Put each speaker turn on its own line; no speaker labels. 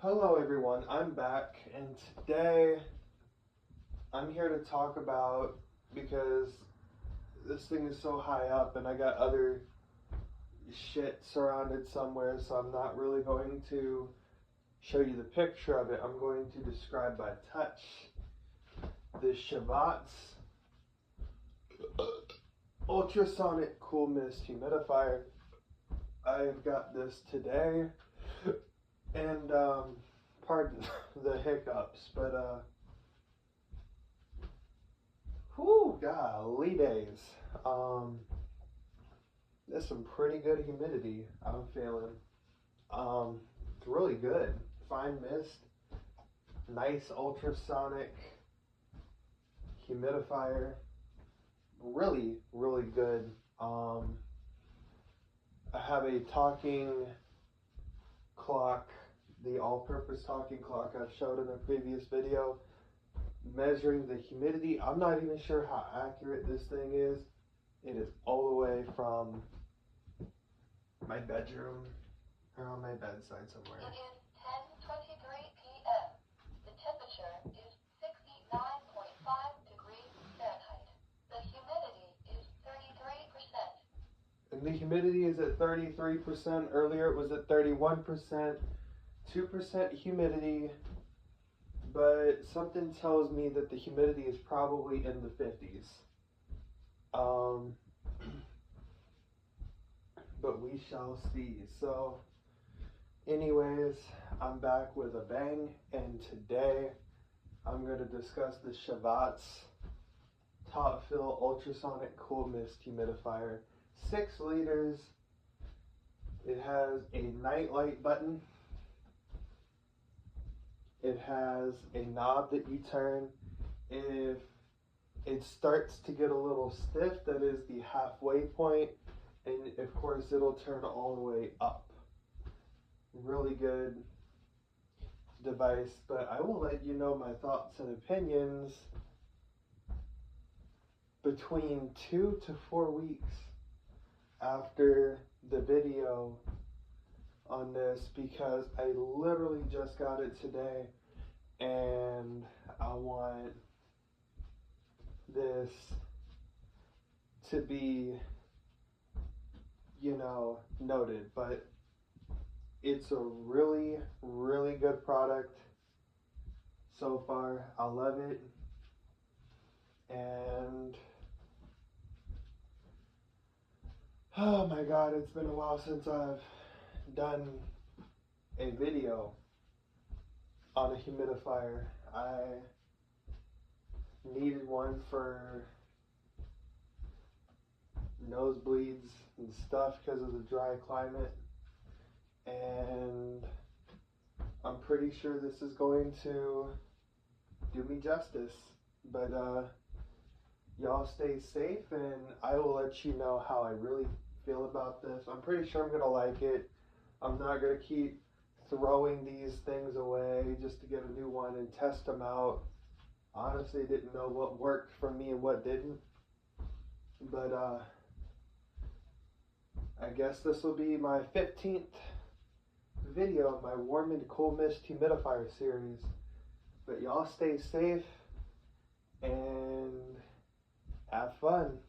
Hello everyone, I'm back, and today I'm here to talk about, because this thing is so high up and I got other shit surrounded somewhere, so I'm not really going to show you the picture of it. I'm going to describe by touch the CHIVALZ ultrasonic cool mist humidifier. I've got this today, and pardon the hiccups, but whew, golly days. There's some pretty good humidity I'm feeling. It's really good. Fine mist, nice ultrasonic humidifier. Really, really good. I have a talking clock, the all-purpose talking clock I've showed in a previous video, measuring the humidity. I'm not even sure how accurate this thing is. It is all the way from my bedroom, or on my bedside somewhere.
It is 10:23 p.m. The temperature is 69.5 degrees Fahrenheit. The humidity is 33%.
And the humidity is at 33%. Earlier it was at 31%. 2% humidity. But something tells me that the humidity is probably in the 50s. But we shall see. So, anyways, I'm back with a bang, and today I'm going to discuss the CHIVALZ Top Fill Ultrasonic Cool Mist Humidifier. 6 liters. It has a nightlight button. It has a knob that you turn. If it starts to get a little stiff, that is the halfway point, and of course it'll turn all the way up. Really good device, but I will let you know my thoughts and opinions between 2 to 4 weeks after the video on this, because I literally just got it today and I want this to be, noted. But it's a really, really good product so far. I love it, and oh my god, it's been a while since I've done a video on a humidifier. I needed one for nosebleeds and stuff because of the dry climate, and I'm pretty sure this is going to do me justice. But y'all stay safe, and I will let you know how I really feel about this. I'm pretty sure I'm gonna like it. I'm not gonna keep throwing these things away just to get a new one and test them out. Honestly, didn't know what worked for me and what didn't. But I guess this will be my 15th video of my warm and cool mist humidifier series. But y'all stay safe and have fun.